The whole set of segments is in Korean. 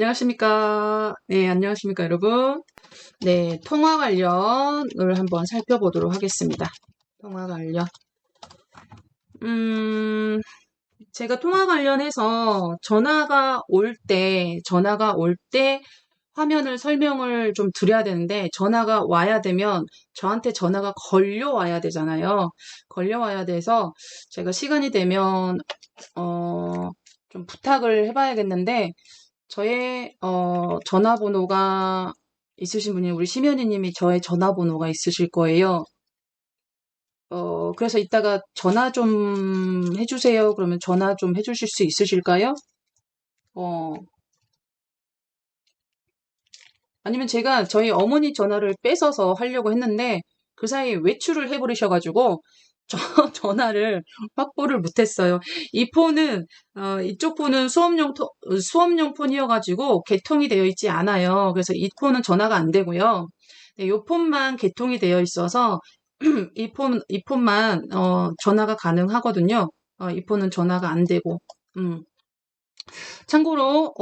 안녕하십니까. 네, 안녕하십니까, 여러분. 네, 통화 관련을 한번 살펴보도록 하겠습니다. 통화 관련. 제가 통화 관련해서 전화가 올 때 화면을 설명을 좀 드려야 되는데, 전화가 와야 되면 저한테 전화가 걸려와야 되잖아요. 걸려와야 돼서 제가 시간이 되면, 좀 부탁을 해봐야겠는데, 저의 전화번호가 있으신 분이 우리 심연희님이 저의 전화번호가 있으실 거예요. 그래서 이따가 전화 좀 해주세요. 그러면 전화 좀 해주실 수 있으실까요? 어, 아니면 제가 저희 어머니 전화를 뺏어서 하려고 했는데 그 사이에 외출을 해버리셔가지고 전화를 확보를 못했어요. 이 폰은 이쪽 폰은 수업용 폰이어가지고 개통이 되어 있지 않아요. 그래서 이 폰은 전화가 안 되고요. 네, 이 폰만 개통이 되어 있어서 이 폰만 전화가 가능하거든요. 이 폰은 전화가 안 되고. 참고로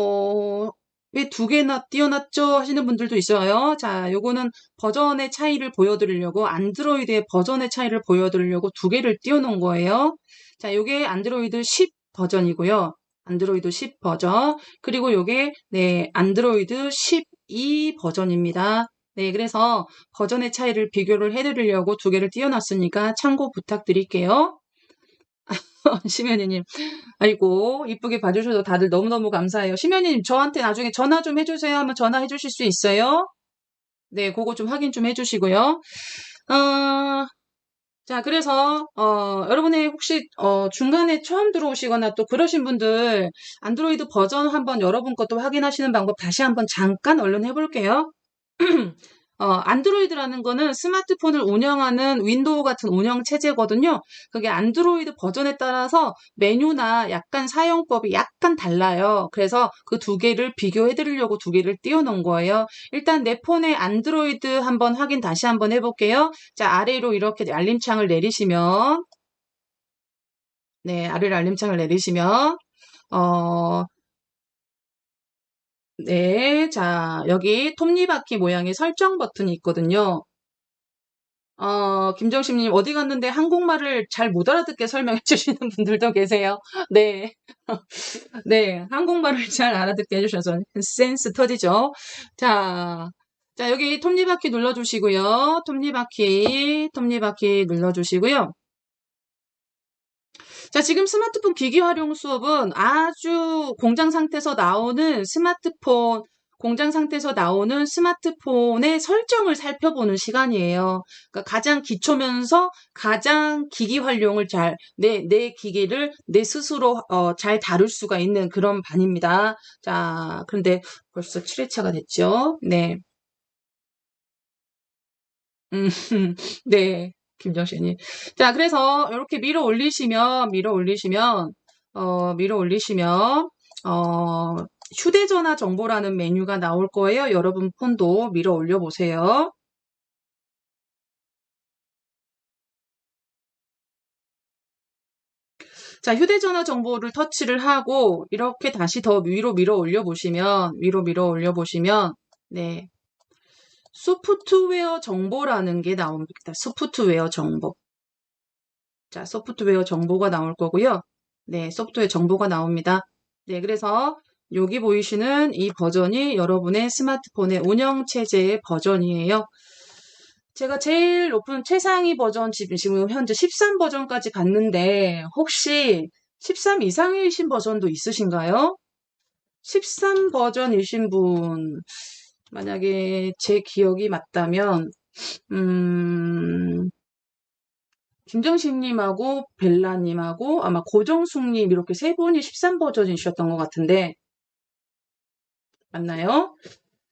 왜 두 개나 띄워놨죠 하시는 분들도 있어요. 자, 요거는 버전의 차이를 보여드리려고 안드로이드의 버전의 차이를 보여드리려고 두 개를 띄워놓은 거예요. 자, 요게 안드로이드 10 버전이고요. 안드로이드 10 버전. 그리고 요게 네, 안드로이드 12 버전입니다. 네, 그래서 버전의 차이를 비교를 해드리려고 두 개를 띄워놨으니까 참고 부탁드릴게요. 심연희님. 아이고, 이쁘게 봐주셔서 다들 너무너무 감사해요. 심연희님, 저한테 나중에 전화 좀 해주세요 하면 전화해 주실 수 있어요? 네, 그거 좀 확인 좀 해주시고요. 자, 그래서, 여러분의 혹시, 중간에 처음 들어오시거나 또 그러신 분들, 안드로이드 버전 한번 여러분 것도 확인하시는 방법 다시 한번 잠깐 얼른 해볼게요. 안드로이드라는 거는 스마트폰을 운영하는 윈도우 같은 운영 체제거든요. 그게 안드로이드 버전에 따라서 메뉴나 약간 사용법이 약간 달라요. 그래서 그 두 개를 비교해 드리려고 두 개를 띄워 놓은 거예요. 일단 내 폰의 안드로이드 한번 확인 다시 한번 해볼게요. 자, 아래로 이렇게 알림창을 내리시면, 네, 아래로 알림창을 내리시면, 어, 네, 자, 여기 톱니바퀴 모양의 설정 버튼이 있거든요. 김정심님, 어디 갔는데 한국말을 잘 못 알아듣게 설명해 주시는 분들도 계세요. 네. 네. 한국말을 잘 알아듣게 해주셔서 센스 터지죠. 자, 자, 여기 톱니바퀴 눌러주시고요. 톱니바퀴 눌러주시고요. 자, 지금 스마트폰 기기 활용 수업은 아주 공장 상태에서 나오는 스마트폰의 설정을 살펴보는 시간이에요. 그러니까 가장 기초면서 가장 기기 활용을 내 기기를 내 스스로 잘 다룰 수가 있는 그런 반입니다. 자, 그런데 벌써 7회차가 됐죠. 네. 음, 네. 김정신이. 자, 그래서 이렇게 밀어 올리시면, 어, 휴대전화 정보라는 메뉴가 나올 거예요. 여러분 폰도 밀어 올려 보세요. 자, 휴대전화 정보를 터치를 하고, 이렇게 다시 더 위로 밀어 올려 보시면, 네. 소프트웨어 정보라는 게 나옵니다. 소프트웨어 정보. 자, 소프트웨어 정보가 나올 거고요. 네, 소프트웨어 정보가 나옵니다. 네, 그래서 여기 보이시는 이 버전이 여러분의 스마트폰의 운영체제의 버전이에요. 제가 제일 높은 최상위 버전 지금 현재 13 버전까지 갔는데 혹시 13 이상이신 버전도 있으신가요? 13 버전이신 분, 만약에 제 기억이 맞다면, 김정식님하고 벨라님하고 아마 고정숙님 이렇게 세 분이 13 버전이셨던 것 같은데 맞나요?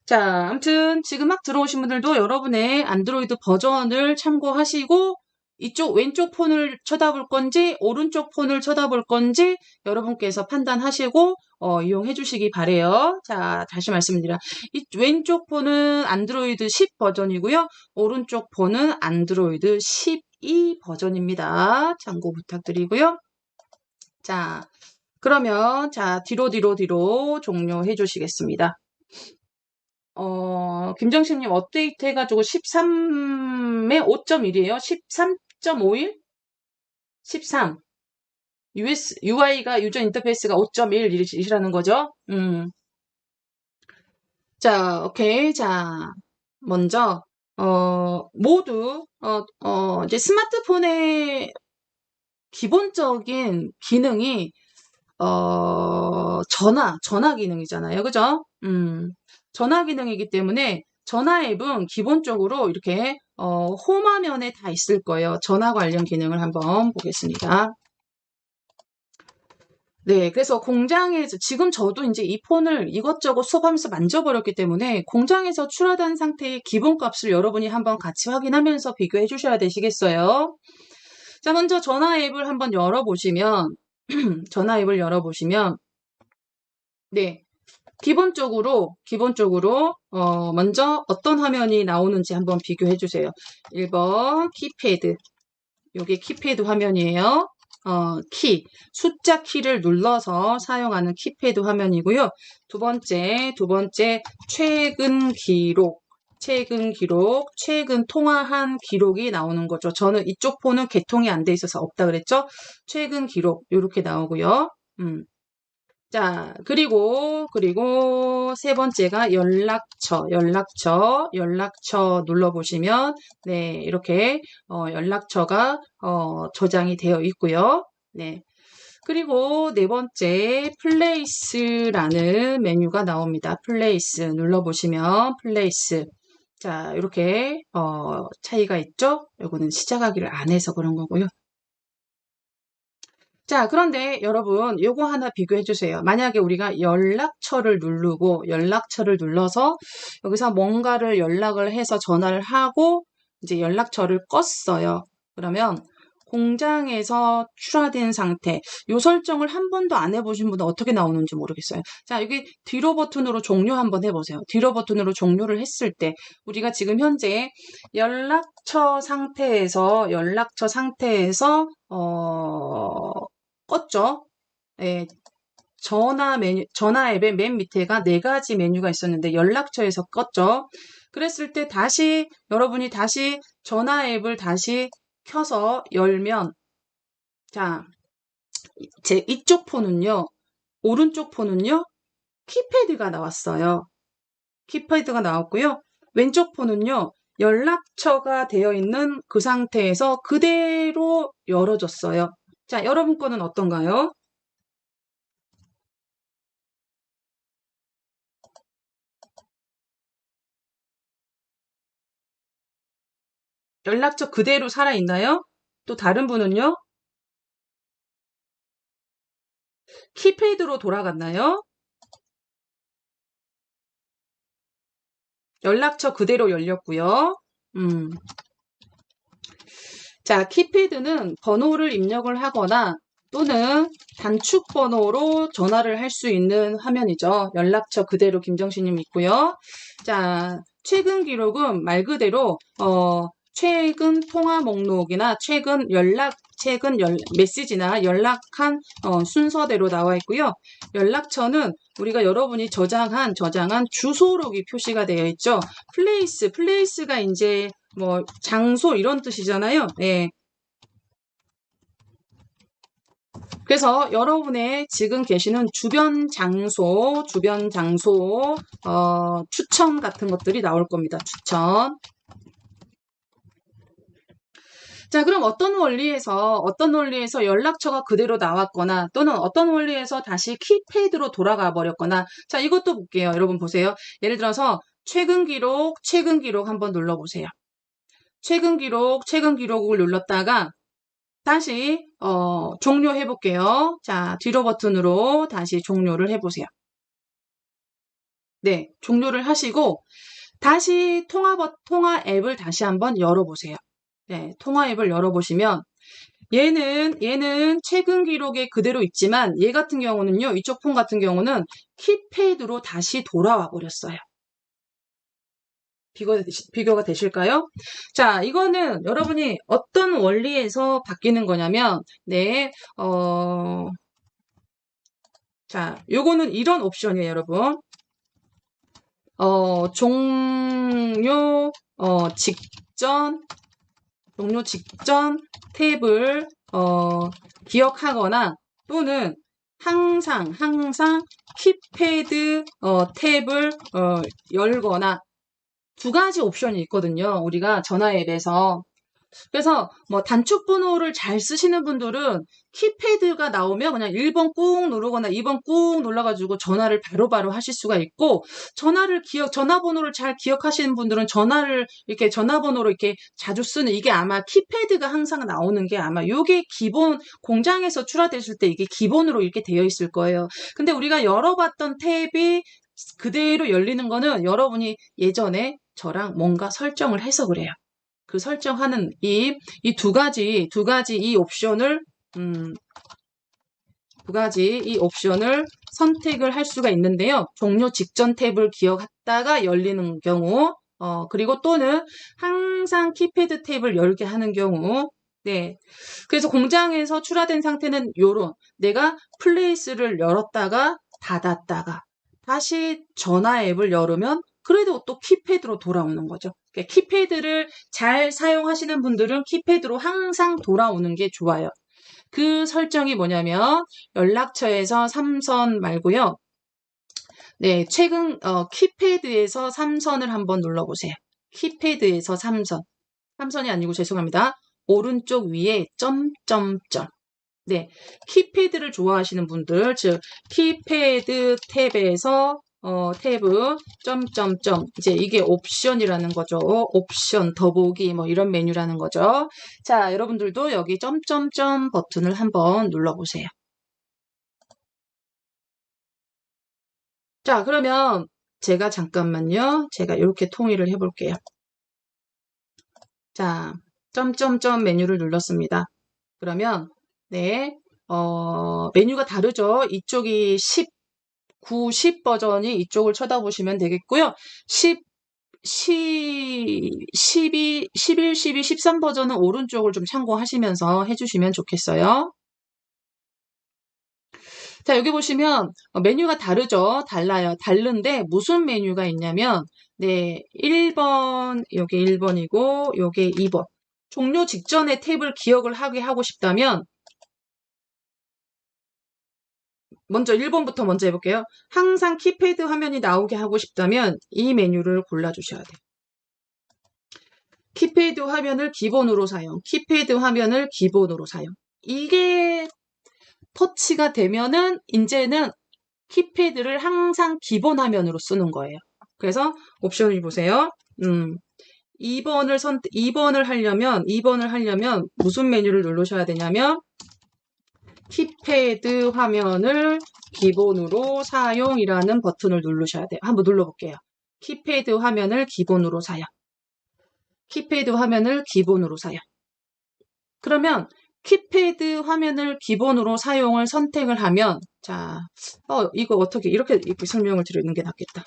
자, 아무튼 지금 막 들어오신 분들도 여러분의 안드로이드 버전을 참고하시고 이쪽 왼쪽 폰을 쳐다볼 건지 오른쪽 폰을 쳐다볼 건지 여러분께서 판단하시고 이용해 주시기 바래요. 자, 다시 말씀드려. 이 왼쪽 폰은 안드로이드 10 버전이고요. 오른쪽 폰은 안드로이드 12 버전입니다. 참고 부탁드리고요. 자, 그러면 자, 뒤로 종료해 주시겠습니다. 김정식님 업데이트 해가지고 13에 5.1이에요. 13.51? 13. UI가 유저 인터페이스가 5.1이라는 거죠. 자, 오케이. 자, 먼저, 모두, 이제 스마트폰의 기본적인 기능이, 전화 기능이잖아요. 그죠? 전화 기능이기 때문에 전화 앱은 기본적으로 이렇게, 홈 화면에 다 있을 거예요. 전화 관련 기능을 한번 보겠습니다. 네, 그래서 공장에서, 지금 저도 이제 이 폰을 이것저것 수업하면서 만져버렸기 때문에 공장에서 출하된 상태의 기본값을 여러분이 한번 같이 확인하면서 비교해 주셔야 되시겠어요? 자, 먼저 전화 앱을 한번 열어보시면, 전화 앱을 열어보시면, 네, 기본적으로, 먼저 어떤 화면이 나오는지 한번 비교해 주세요. 1번, 키패드. 요게 키패드 화면이에요. 숫자 키를 눌러서 사용하는 키패드 화면이고요. 두 번째, 최근 기록, 최근 통화한 기록이 나오는 거죠. 저는 이쪽 폰은 개통이 안 돼 있어서 없다 그랬죠? 최근 기록, 요렇게 나오고요. 자, 그리고 세 번째가 연락처 눌러보시면, 네, 이렇게, 연락처가, 저장이 되어 있고요. 네. 그리고 네 번째, 플레이스라는 메뉴가 나옵니다. 플레이스 눌러보시면, 플레이스. 자, 이렇게, 차이가 있죠? 요거는 시작하기를 안 해서 그런 거고요. 자, 그런데 여러분, 요거 하나 비교해 주세요. 만약에 우리가 연락처를 눌러서 여기서 뭔가를 연락을 해서 전화를 하고 이제 연락처를 껐어요. 그러면 공장에서 출하된 상태, 요 설정을 한 번도 안 해보신 분은 어떻게 나오는지 모르겠어요. 자, 여기 뒤로 버튼으로 종료 한번 해보세요. 뒤로 버튼으로 종료를 했을 때 우리가 지금 현재 연락처 상태에서 껐죠. 예, 전화 앱의 맨 밑에가 네 가지 메뉴가 있었는데 연락처에서 껐죠. 그랬을 때 여러분이 다시 전화 앱을 다시 켜서 열면, 자, 이쪽 폰은요, 오른쪽 폰은요, 키패드가 나왔어요. 키패드가 나왔고요. 왼쪽 폰은요, 연락처가 되어 있는 그 상태에서 그대로 열어줬어요. 자, 여러분 거는 어떤가요? 연락처 그대로 살아있나요? 또 다른 분은요? 키패드로 돌아갔나요? 연락처 그대로 열렸고요. 음. 자, 키패드는 번호를 입력을 하거나 또는 단축 번호로 전화를 할 수 있는 화면이죠. 연락처 그대로 김정신님 있고요. 자, 최근 기록은 말 그대로 최근 통화 목록이나 메시지나 연락한 순서대로 나와 있고요. 연락처는 우리가 여러분이 저장한 주소록이 표시가 되어 있죠. 플레이스가 이제 뭐 장소 이런 뜻이잖아요. 네. 그래서 여러분의 지금 계시는 주변 장소, 추천 같은 것들이 나올 겁니다. 추천. 자, 그럼 어떤 원리에서 연락처가 그대로 나왔거나 또는 어떤 원리에서 다시 키패드로 돌아가 버렸거나, 자, 이것도 볼게요. 여러분 보세요. 예를 들어서 최근 기록 한번 눌러보세요. 최근 기록을 눌렀다가 다시 종료해 볼게요. 자, 뒤로 버튼으로 다시 종료를 해보세요. 네, 종료를 하시고 다시 통화 앱을 다시 한번 열어보세요. 네, 통화 앱을 열어보시면 얘는 최근 기록에 그대로 있지만 얘 같은 경우는요, 이쪽 폰 같은 경우는 키패드로 다시 돌아와 버렸어요. 비교가 되실까요? 자, 이거는 여러분이 어떤 원리에서 바뀌는 거냐면, 네, 자, 요거는 이런 옵션이에요, 여러분. 종료, 직전 탭을, 기억하거나 또는 항상 키패드, 탭을, 열거나 두 가지 옵션이 있거든요. 우리가 전화 앱에서. 그래서 뭐 단축 번호를 잘 쓰시는 분들은 키패드가 나오면 그냥 1번 꾹 누르거나 2번 꾹 눌러가지고 전화를 바로바로 하실 수가 있고, 전화번호를 잘 기억하시는 분들은 이렇게 전화번호로 이렇게 자주 쓰는 이게 아마 키패드가 항상 나오는 게 아마 요게 기본 공장에서 출하됐을 때 이게 기본으로 이렇게 되어 있을 거예요. 근데 우리가 열어봤던 탭이 그대로 열리는 거는 여러분이 예전에 저랑 뭔가 설정을 해서 그래요. 그 설정하는 이 두 가지 이 옵션을 선택을 할 수가 있는데요. 종료 직전 탭을 기억했다가 열리는 경우, 그리고 또는 항상 키패드 탭을 열게 하는 경우, 네. 그래서 공장에서 출하된 상태는 요런, 내가 플레이스를 열었다가 닫았다가 다시 전화 앱을 열으면 그래도 또 키패드로 돌아오는 거죠. 그러니까 키패드를 잘 사용하시는 분들은 키패드로 항상 돌아오는 게 좋아요. 그 설정이 뭐냐면 연락처에서 3선 말고요. 네, 최근 키패드에서 3선을 한번 눌러보세요. 키패드에서 3선. 3선이 아니고 죄송합니다. 오른쪽 위에 점점점. 네, 키패드를 좋아하시는 분들, 즉 키패드 탭에서 탭 점점점, 이제 이게 옵션이라는 거죠. 옵션 더보기 뭐 이런 메뉴라는 거죠. 자, 여러분들도 여기 점점점 버튼을 한번 눌러보세요. 자, 그러면 제가 잠깐만요. 제가 이렇게 통일을 해볼게요. 자, 점점점 메뉴를 눌렀습니다. 그러면 네, 메뉴가 다르죠. 이쪽이 9, 10 버전이 이쪽을 쳐다보시면 되겠고요. 10, 12, 11, 12, 13 버전은 오른쪽을 좀 참고하시면서 해주시면 좋겠어요. 자, 여기 보시면 메뉴가 다르죠. 달라요. 다른데 무슨 메뉴가 있냐면 네, 1번, 요게 1번이고 요게 2번. 종료 직전에 탭을 기억을 하게 하고 싶다면 먼저 1번부터 먼저 해볼게요. 항상 키패드 화면이 나오게 하고 싶다면 이 메뉴를 골라주셔야 돼요. 키패드 화면을 기본으로 사용. 키패드 화면을 기본으로 사용. 이게 터치가 되면은 이제는 키패드를 항상 기본 화면으로 쓰는 거예요. 그래서 옵션을 보세요. 2번을 하려면 무슨 메뉴를 누르셔야 되냐면 키패드 화면을 기본으로 사용이라는 버튼을 누르셔야 돼요. 한번 눌러볼게요. 키패드 화면을 기본으로 사용. 키패드 화면을 기본으로 사용. 그러면 키패드 화면을 기본으로 사용을 선택을 하면 자, 이거 어떻게 이렇게 설명을 드리는 게 낫겠다.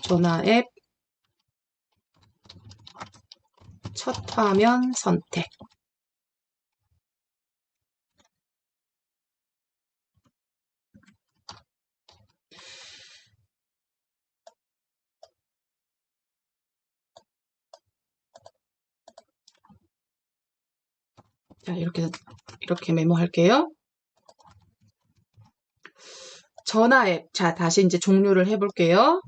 전화 앱 첫 화면 선택. 자, 이렇게 메모할게요. 전화 앱. 자, 다시 이제 종료를 해볼게요.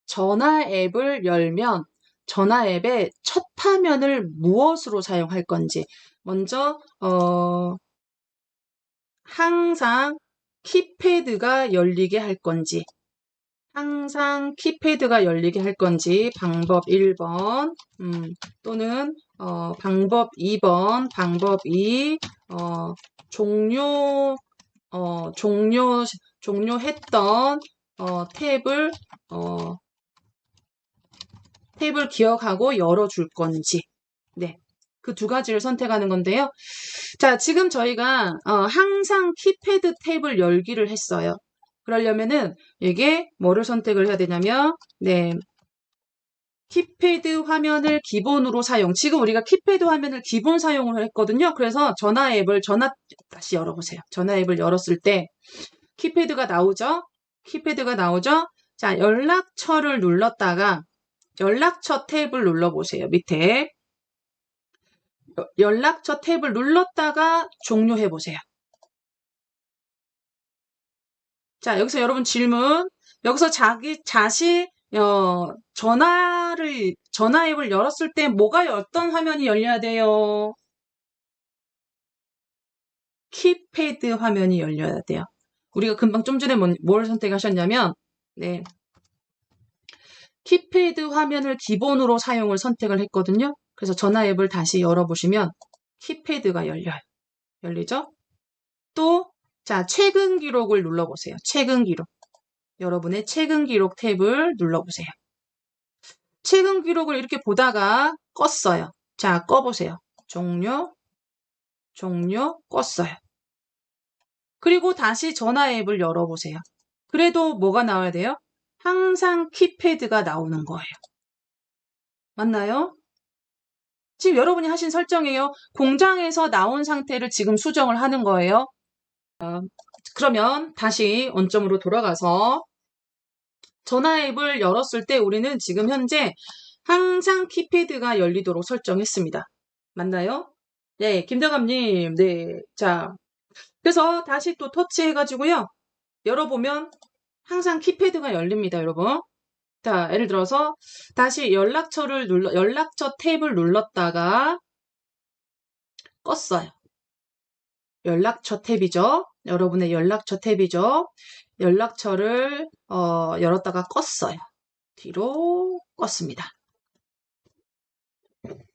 전화 앱을 열면 전화 앱의 첫 화면을 무엇으로 사용할 건지. 먼저, 항상 키패드가 열리게 할 건지. 항상 키패드가 열리게 할 건지. 방법 1번. 또는, 방법 2번. 방법 2. 종료했던 탭을 기억하고 열어줄 건지. 네. 그 두 가지를 선택하는 건데요. 자, 지금 저희가 항상 키패드 탭을 열기를 했어요. 그러려면은 이게 뭐를 선택을 해야 되냐면 네. 키패드 화면을 기본으로 사용. 지금 우리가 키패드 화면을 기본 사용을 했거든요. 그래서 다시 열어보세요. 전화 앱을 열었을 때 키패드가 나오죠? 키패드가 나오죠? 자, 연락처를 눌렀다가 연락처 탭을 눌러보세요. 밑에. 연락처 탭을 눌렀다가 종료해보세요. 자, 여기서 여러분 질문. 여기서 전화 앱을 열었을 때 어떤 화면이 열려야 돼요? 키패드 화면이 열려야 돼요. 우리가 금방 좀 전에 뭘 선택하셨냐면, 네. 키패드 화면을 기본으로 사용을 선택을 했거든요. 그래서 전화 앱을 다시 열어보시면 키패드가 열려요. 열리죠? 또, 자, 최근 기록을 눌러보세요. 최근 기록. 여러분의 최근 기록 탭을 눌러보세요. 최근 기록을 이렇게 보다가 껐어요. 자, 꺼보세요. 종료, 껐어요. 그리고 다시 전화 앱을 열어보세요. 그래도 뭐가 나와야 돼요? 항상 키패드가 나오는 거예요. 맞나요? 지금 여러분이 하신 설정이에요. 공장에서 나온 상태를 지금 수정을 하는 거예요. 그러면 다시 원점으로 돌아가서 전화 앱을 열었을 때 우리는 지금 현재 항상 키패드가 열리도록 설정했습니다. 맞나요? 네, 김대감님. 네. 자, 그래서 다시 또 터치해가지고요. 열어보면 항상 키패드가 열립니다, 여러분. 자, 예를 들어서 다시 연락처 탭을 눌렀다가 껐어요. 연락처 탭이죠. 여러분의 연락처 탭이죠. 연락처를 열었다가 껐어요. 뒤로 껐습니다.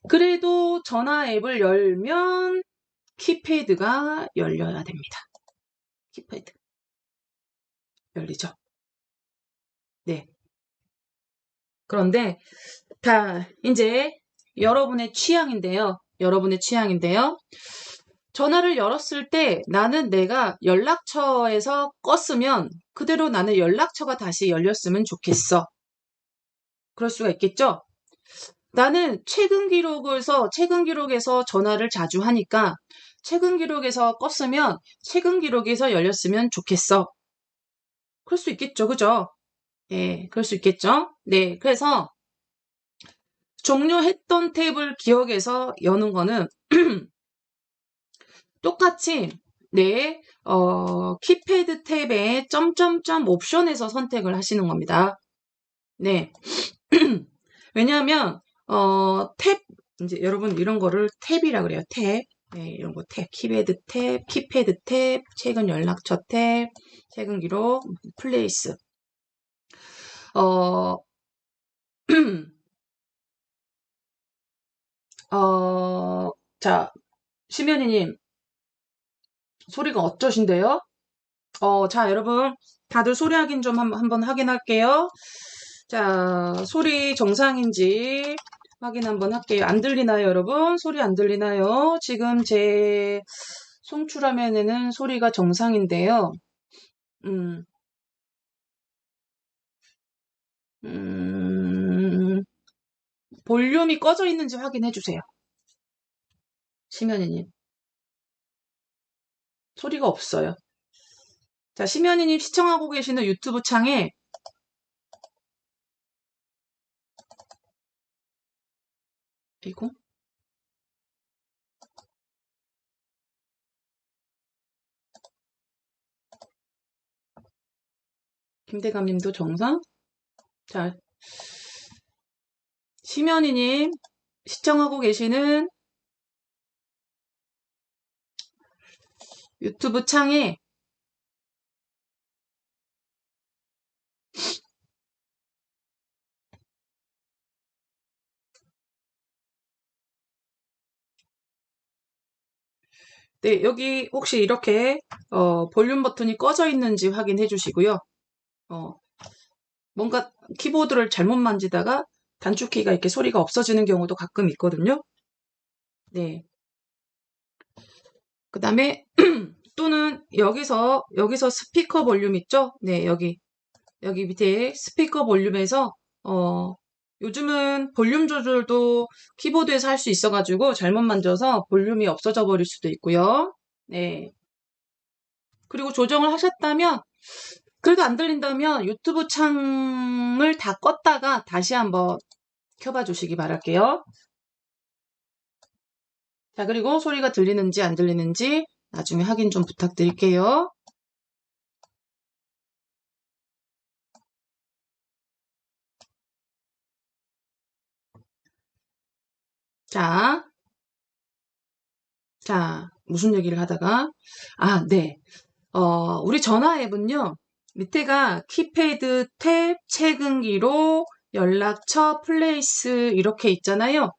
그래도 전화 앱을 열면 키패드가 열려야 됩니다. 키패드. 열리죠. 네. 그런데 이제 여러분의 취향인데요. 전화를 열었을 때 나는 내가 연락처에서 껐으면 그대로 나는 연락처가 다시 열렸으면 좋겠어. 그럴 수가 있겠죠? 나는 최근 기록에서 전화를 자주 하니까 최근 기록에서 껐으면 최근 기록에서 열렸으면 좋겠어. 그럴 수 있겠죠. 그죠? 예, 그럴 수 있겠죠? 네, 그래서 종료했던 탭을 기억해서 여는 거는 똑같이 네, 키패드 탭의 점점점 옵션에서 선택을 하시는 겁니다. 네. 왜냐하면 이제 여러분 이런 거를 탭이라 그래요. 탭. 네, 이런 거 탭. 키패드 탭, 최근 연락처 탭, 최근 기록, 플레이스. 자, 심연이님, 소리가 어쩌신데요? 자, 여러분, 다들 소리 확인 좀 한번 확인할게요. 자, 소리 정상인지 확인 한번 할게요. 안 들리나요, 여러분? 소리 안 들리나요? 지금 제 송출화면에는 소리가 정상인데요. 볼륨이 꺼져 있는지 확인해 주세요. 심연이님. 소리가 없어요. 자, 심연이님 시청하고 계시는 유튜브 창에 이거 김대감님도 정상? 자, 심연이님 시청하고 계시는 유튜브 창에 네, 여기 혹시 이렇게 볼륨 버튼이 꺼져 있는지 확인해 주시고요. 뭔가 키보드를 잘못 만지다가 단축키가 이렇게 소리가 없어지는 경우도 가끔 있거든요. 네. 그 다음에 또는 여기서 스피커 볼륨 있죠? 네, 여기 밑에 스피커 볼륨에서 요즘은 볼륨 조절도 키보드에서 할 수 있어가지고 잘못 만져서 볼륨이 없어져 버릴 수도 있고요. 네. 그리고 조정을 하셨다면, 그래도 안 들린다면 유튜브 창을 다 껐다가 다시 한번 켜봐 주시기 바랄게요. 자, 그리고 소리가 들리는지 안 들리는지 나중에 확인 좀 부탁드릴게요. 자, 무슨 얘기를 하다가, 네. 우리 전화 앱은요, 밑에가 키패드, 탭, 최근 기록, 연락처, 플레이스 이렇게 있잖아요.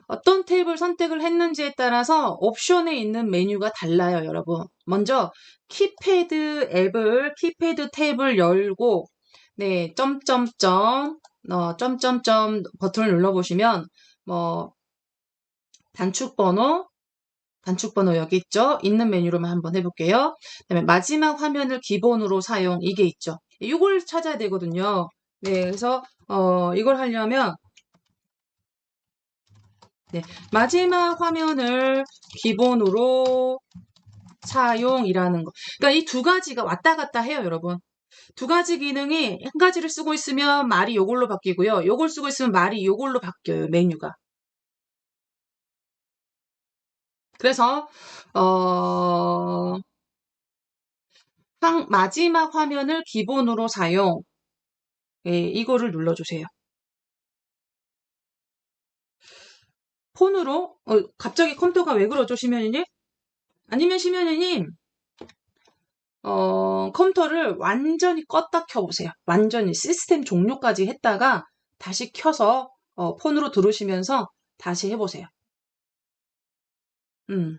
어떤 탭을 선택을 했는지에 따라서 옵션에 있는 메뉴가 달라요, 여러분. 먼저 키패드 탭을 열고, 네, 점점점 버튼을 눌러보시면, 뭐, 단축번호 여기 있죠? 있는 메뉴로만 한번 해볼게요. 그다음에 마지막 화면을 기본으로 사용, 이게 있죠? 이걸 찾아야 되거든요. 네, 그래서, 이걸 하려면, 네, 마지막 화면을 기본으로 사용이라는 거. 그러니까 이 두 가지가 왔다 갔다 해요, 여러분. 두 가지 기능이 한 가지를 쓰고 있으면 말이 요걸로 바뀌고요. 요걸 쓰고 있으면 말이 요걸로 바뀌어요, 메뉴가. 그래서, 어, 마지막 화면을 기본으로 사용. 예, 이거를 눌러주세요. 폰으로, 갑자기 컴퓨터가 왜 그러죠, 심연이님? 아니면 심연이님, 컴퓨터를 완전히 껐다 켜보세요. 완전히 시스템 종료까지 했다가 다시 켜서 폰으로 들으시면서 다시 해보세요. 음.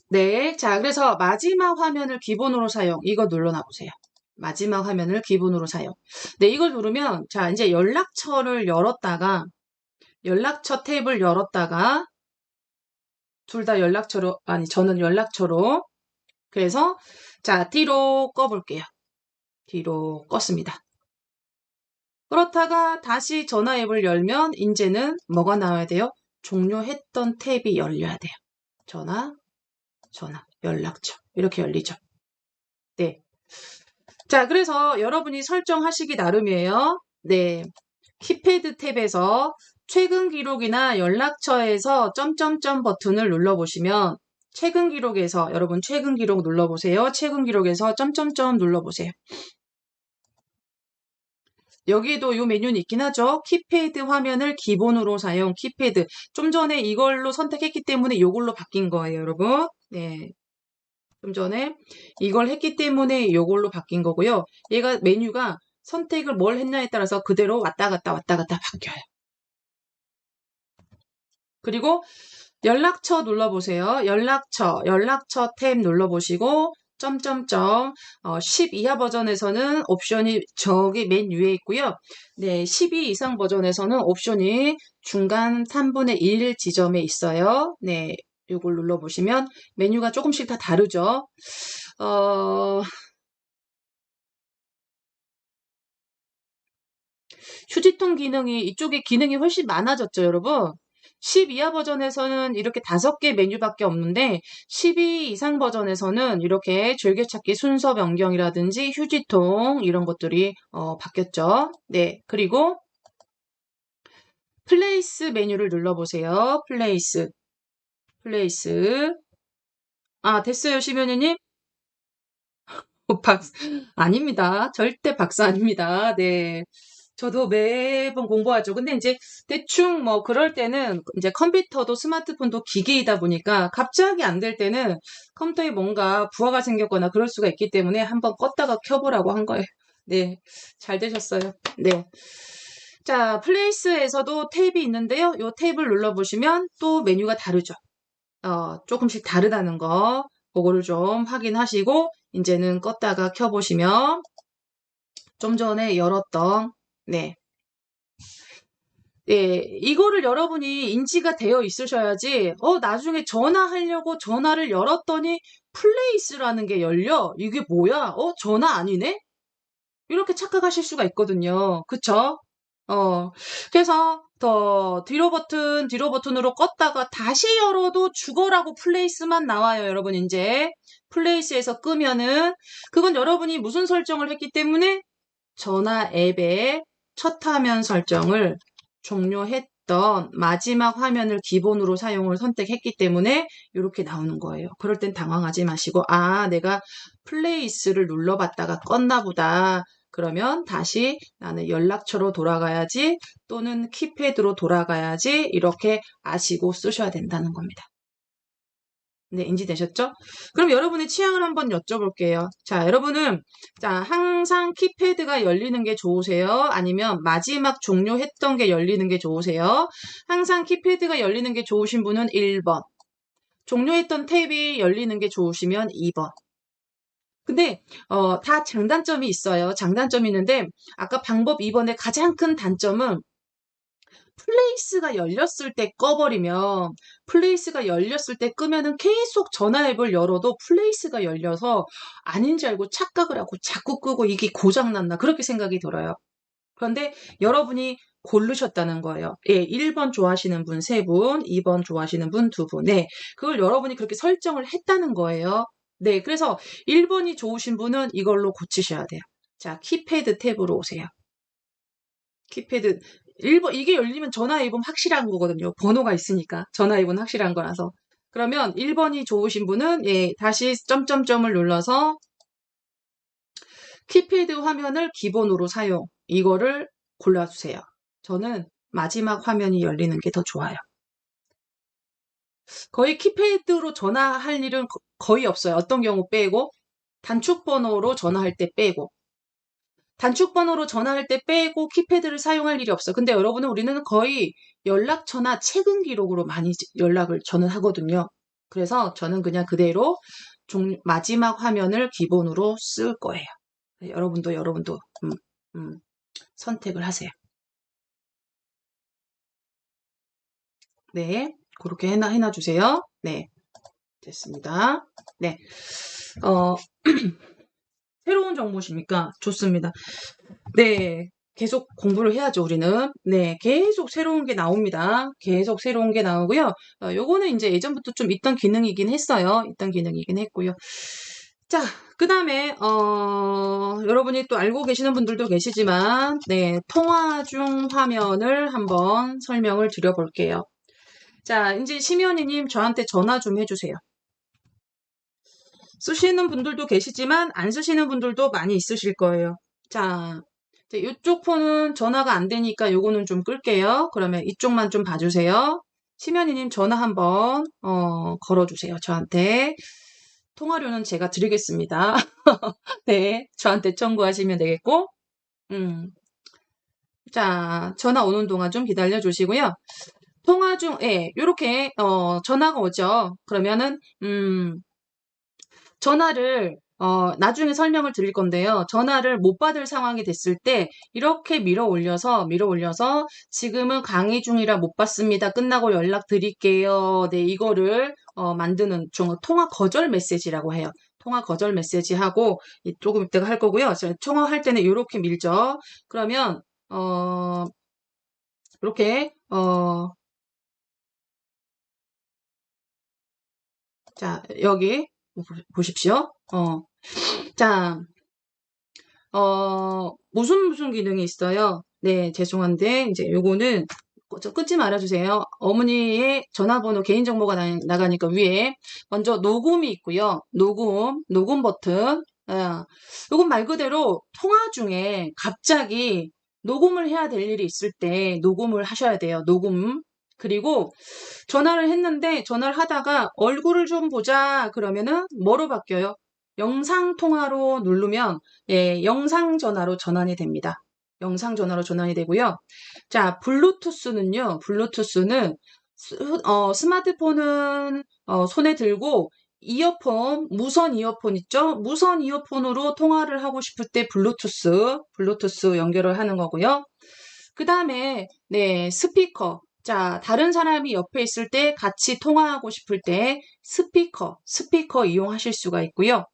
네. 자, 그래서 마지막 화면을 기본으로 사용. 이거 눌러놔보세요. 마지막 화면을 기본으로 사용. 네, 이걸 누르면, 자, 이제 연락처 탭을 열었다가, 둘 다 연락처로, 아니, 저는 연락처로. 그래서, 자, 뒤로 꺼볼게요. 뒤로 껐습니다. 그렇다가 다시 전화 앱을 열면, 이제는 뭐가 나와야 돼요? 종료했던 탭이 열려야 돼요. 전화, 연락처. 이렇게 열리죠. 네. 자, 그래서 여러분이 설정하시기 나름이에요. 네. 키패드 탭에서 최근 기록이나 연락처에서 점점점 버튼을 눌러보시면 최근 기록에서 여러분 최근 기록 눌러보세요. 최근 기록에서 점점점 눌러보세요. 여기도 이 메뉴는 있긴 하죠. 키패드 화면을 기본으로 사용 키패드. 좀 전에 이걸로 선택했기 때문에 이걸로 바뀐 거예요, 여러분. 네. 좀 전에 이걸 했기 때문에 이걸로 바뀐 거고요. 얘가 메뉴가 선택을 뭘 했냐에 따라서 그대로 왔다 갔다 바뀌어요. 그리고 연락처 눌러보세요. 연락처 탭 눌러보시고 점점점 10 이하 버전에서는 옵션이 저기 맨 위에 있고요. 네, 12 이상 버전에서는 옵션이 중간 3분의 1 지점에 있어요. 네, 이걸 눌러보시면 메뉴가 조금씩 다 다르죠. 어, 휴지통 기능이 이쪽에 기능이 훨씬 많아졌죠, 여러분. 10 이하 버전에서는 이렇게 5개 메뉴밖에 없는데 12 이상 버전에서는 이렇게 즐겨찾기 순서 변경이라든지 휴지통 이런 것들이 바뀌었죠. 네, 그리고 플레이스 메뉴를 눌러보세요. 플레이스. 됐어요, 시면이님? 박스, 아닙니다. 절대 박사 아닙니다. 네. 저도 매번 공부하죠. 근데 이제 대충 뭐 그럴 때는 이제 컴퓨터도 스마트폰도 기계이다 보니까 갑자기 안 될 때는 컴퓨터에 뭔가 부하가 생겼거나 그럴 수가 있기 때문에 한번 껐다가 켜보라고 한 거예요. 네. 잘 되셨어요. 네. 자, 플레이스에서도 탭이 있는데요. 이 탭을 눌러보시면 또 메뉴가 다르죠. 조금씩 다르다는 거, 그거를 좀 확인하시고, 이제는 껐다가 켜보시면, 좀 전에 열었던, 네. 예, 이거를 여러분이 인지가 되어 있으셔야지, 나중에 전화하려고 전화를 열었더니 플레이스라는 게 열려? 이게 뭐야? 전화 아니네? 이렇게 착각하실 수가 있거든요. 그쵸? 어, 그래서 더 뒤로 버튼으로 껐다가 다시 열어도 죽어라고 플레이스만 나와요, 여러분. 이제 플레이스에서 끄면은 그건 여러분이 무슨 설정을 했기 때문에 전화 앱의 첫 화면 설정을 종료했던 마지막 화면을 기본으로 사용을 선택했기 때문에 이렇게 나오는 거예요. 그럴 땐 당황하지 마시고, 아, 내가 플레이스를 눌러봤다가 껐나 보다. 그러면 다시 나는 연락처로 돌아가야지 또는 키패드로 돌아가야지 이렇게 아시고 쓰셔야 된다는 겁니다. 네, 인지되셨죠? 그럼 여러분의 취향을 한번 여쭤볼게요. 자, 여러분은, 자, 항상 키패드가 열리는 게 좋으세요? 아니면 마지막 종료했던 게 열리는 게 좋으세요? 항상 키패드가 열리는 게 좋으신 분은 1번. 종료했던 탭이 열리는 게 좋으시면 2번. 근데, 다 장단점이 있어요. 장단점이 있는데, 아까 방법 2번의 가장 큰 단점은 플레이스가 열렸을 때 꺼버리면 플레이스가 열렸을 때 끄면은 계속 전화 앱을 열어도 플레이스가 열려서 아닌 줄 알고 착각을 하고 자꾸 끄고 이게 고장났나 그렇게 생각이 들어요. 그런데 여러분이 고르셨다는 거예요. 예, 1번 좋아하시는 분 3분, 2번 좋아하시는 분 2분. 네, 그걸 여러분이 그렇게 설정을 했다는 거예요. 네, 그래서 1번이 좋으신 분은 이걸로 고치셔야 돼요. 자, 키패드 탭으로 오세요. 키패드 1번 이게 열리면 전화 앱은 확실한 거거든요. 번호가 있으니까 전화 앱은 확실한 거라서. 그러면 1번이 좋으신 분은 예, 다시 점점점을 눌러서 키패드 화면을 기본으로 사용. 이거를 골라주세요. 저는 마지막 화면이 열리는 게 더 좋아요. 거의 키패드로 전화할 일은 거의 없어요. 어떤 경우 빼고 단축 번호로 전화할 때 빼고 단축 번호로 전화할 때 빼고 키패드를 사용할 일이 없어요. 근데 여러분은 우리는 거의 연락처나 최근 기록으로 많이 연락을 저는 하거든요. 그래서 저는 그냥 그대로 마지막 화면을 기본으로 쓸 거예요. 여러분도 음, 음, 선택을 하세요. 네, 그렇게 해놔 주세요. 네, 됐습니다. 네, 어, 새로운 정보십니까? 좋습니다. 네. 계속 공부를 해야죠, 우리는. 네. 계속 새로운 게 나옵니다. 계속 새로운 게 나오고요. 요거는 이제 예전부터 좀 있던 기능이긴 했어요. 있던 기능이긴 했고요. 자, 그 다음에, 여러분이 또 알고 계시는 분들도 계시지만, 네. 통화 중 화면을 한번 설명을 드려볼게요. 자, 이제 심연이님 저한테 전화 좀 해주세요. 쓰시는 분들도 계시지만, 안 쓰시는 분들도 많이 있으실 거예요. 자, 이쪽 폰은 전화가 안 되니까 요거는 좀 끌게요. 그러면 이쪽만 좀 봐주세요. 심연이님 전화 한번 걸어주세요. 저한테. 통화료는 제가 드리겠습니다. 네, 저한테 청구하시면 되겠고. 자, 전화 오는 동안 좀 기다려 주시고요. 통화 중, 예, 요렇게 전화가 오죠. 그러면은 전화를 나중에 설명을 드릴 건데요. 전화를 못 받을 상황이 됐을 때 이렇게 밀어 올려서 지금은 강의 중이라 못 받습니다. 끝나고 연락 드릴게요. 네, 이거를 만드는 통화 거절 메시지라고 해요. 통화 거절 메시지 하고 조금 이따가 할 거고요. 통화할 때는 이렇게 밀죠. 그러면 이렇게 자, 여기 보십시오. 자, 무슨 기능이 있어요? 네, 죄송한데, 이제 요거는 끊지 말아주세요. 어머니의 전화번호 개인정보가 나가니까 위에 먼저 녹음이 있고요. 녹음 버튼. 요건 말 그대로 통화 중에 갑자기 녹음을 해야 될 일이 있을 때 녹음을 하셔야 돼요. 녹음. 그리고 전화를 했는데 전화를 하다가 얼굴을 좀 보자 그러면은 뭐로 바뀌어요? 영상 통화로 누르면 예, 영상 전화로 전환이 됩니다. 영상 전화로 전환이 되고요. 자, 블루투스는 스마트폰은 손에 들고 이어폰, 무선 이어폰 있죠? 무선 이어폰으로 통화를 하고 싶을 때 블루투스 연결을 하는 거고요. 그 다음에 네, 스피커. 자, 다른 사람이 옆에 있을 때 같이 통화하고 싶을 때 스피커 이용하실 수가 있고요.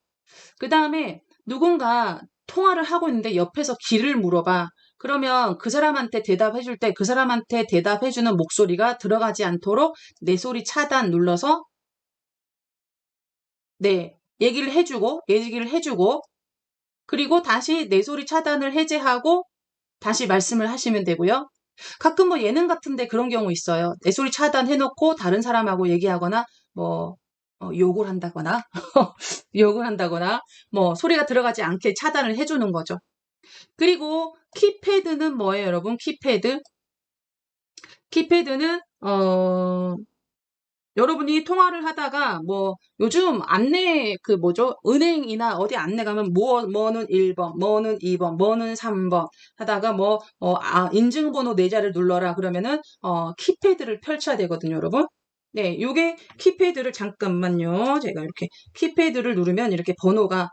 그 다음에 누군가 통화를 하고 있는데 옆에서 길을 물어봐. 그러면 그 사람한테 대답해줄 때 그 사람한테 대답해주는 목소리가 들어가지 않도록 내 소리 차단 눌러서 네, 얘기를 해주고, 그리고 다시 내 소리 차단을 해제하고 다시 말씀을 하시면 되고요. 가끔 뭐 예능 같은데 그런 경우 있어요. 내 소리 차단해놓고 다른 사람하고 얘기하거나 뭐 욕을 한다거나 욕을 한다거나 뭐 소리가 들어가지 않게 차단을 해주는 거죠. 그리고 키패드는 뭐예요, 여러분? 키패드는 여러분이 통화를 하다가 뭐 요즘 안내 그 뭐죠? 은행이나 어디 안내 가면 뭐는 1번, 뭐는 2번, 뭐는 3번 하다가 인증번호 4자를 눌러라 그러면은 키패드를 펼쳐야 되거든요, 여러분. 네, 요게 키패드를 잠깐만요. 제가 이렇게 키패드를 누르면 이렇게 번호가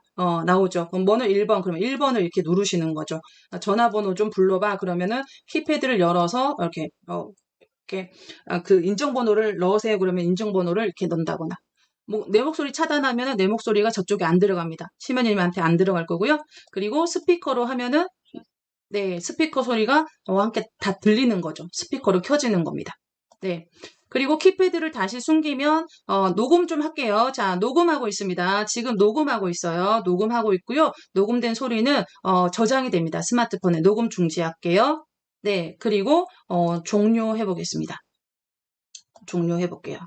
나오죠. 그럼 뭐는 1번 그러면 1번을 이렇게 누르시는 거죠. 전화번호 좀 불러봐 그러면은 키패드를 열어서 이렇게 그 인증번호를 넣으세요. 그러면 인증번호를 이렇게 넣는다거나. 뭐 내 목소리 차단하면은 내 목소리가 저쪽에 안 들어갑니다. 시면님한테 안 들어갈 거고요. 그리고 스피커로 하면은 네, 스피커 소리가 함께 다 들리는 거죠. 스피커로 켜지는 겁니다. 네. 그리고 키패드를 다시 숨기면 녹음 좀 할게요. 자, 녹음하고 있습니다. 지금 녹음하고 있어요. 녹음하고 있고요. 녹음된 소리는 저장이 됩니다. 스마트폰에 녹음 중지할게요. 네, 그리고 종료해 보겠습니다. 종료해 볼게요.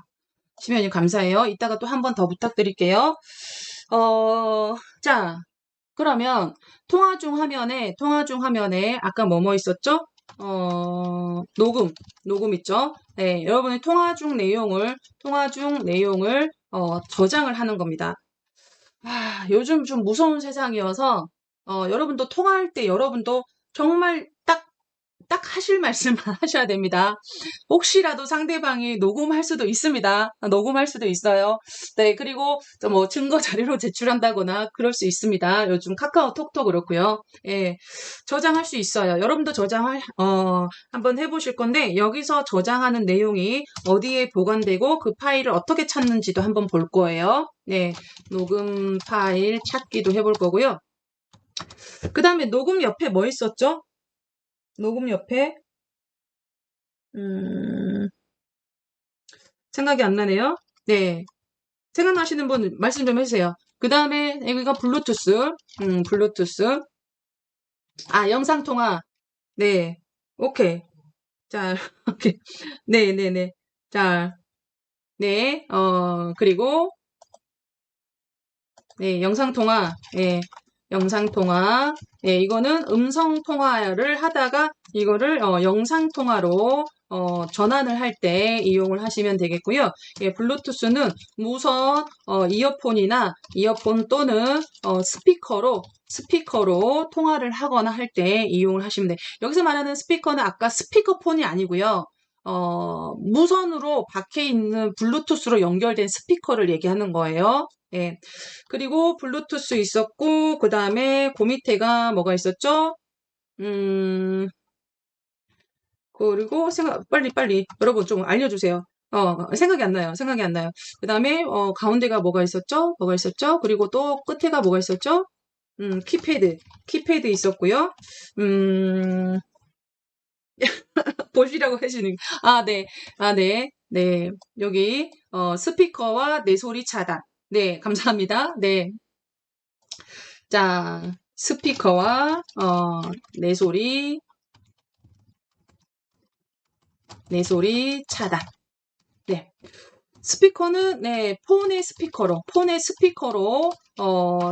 심연님 감사해요. 이따가 또 한 번 더 부탁드릴게요. 자, 그러면 통화 중 화면에 아까 뭐뭐 있었죠? 녹음 있죠? 네, 여러분이 통화 중 내용을 저장을 하는 겁니다. 요즘 좀 무서운 세상이어서 여러분도 통화할 때 여러분도 정말 딱 하실 말씀만 하셔야 됩니다. 혹시라도 상대방이 녹음할 수도 있습니다. 녹음할 수도 있어요. 네, 그리고 또 뭐 증거 자료로 제출한다거나 그럴 수 있습니다. 요즘 카카오톡도 그렇고요. 예, 저장할 수 있어요. 여러분도 한번 해보실 건데 여기서 저장하는 내용이 어디에 보관되고 그 파일을 어떻게 찾는지도 한번 볼 거예요. 네, 녹음 파일 찾기도 해볼 거고요. 그 다음에 녹음 옆에 뭐 있었죠? 녹음 옆에 생각이 안 나네요. 네. 생각나시는 분 말씀 좀 해주세요. 그 다음에 여기가 블루투스. 영상통화. 네. 오케이. 자, 오케이. 네네네. 자, 네. 그리고, 네, 영상통화. 네. 영상통화. 네, 이거는 음성통화를 하다가 이거를 영상통화로 전환을 할 때 이용을 하시면 되겠고요. 예, 블루투스는 무선 이어폰 또는 스피커로 통화를 하거나 할 때 이용을 하시면 돼요. 여기서 말하는 스피커는 아까 스피커폰이 아니고요. 무선으로 밖에 있는 블루투스로 연결된 스피커를 얘기하는 거예요. 예. 그리고 블루투스 있었고, 그 다음에 그 밑에가 뭐가 있었죠? 그리고 빨리. 여러분 좀 알려주세요. 생각이 안 나요. 그 다음에, 가운데가 뭐가 있었죠? 그리고 또 끝에가 뭐가 있었죠? 키패드 있었고요. 보시라고 하시는, 네. 네. 여기, 스피커와 내 소리 차단. 네, 감사합니다. 네. 자, 스피커와, 내 소리 차단. 네. 스피커는, 네, 폰의 스피커로,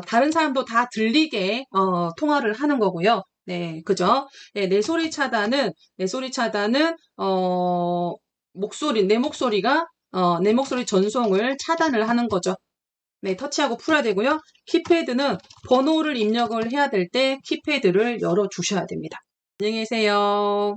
다른 사람도 다 들리게, 통화를 하는 거고요. 네, 그죠? 네, 내 소리 차단은, 내 목소리 전송을 차단을 하는 거죠. 네, 터치하고 풀어야 되고요. 키패드는 번호를 입력을 해야 될 때 키패드를 열어주셔야 됩니다. 안녕히 계세요.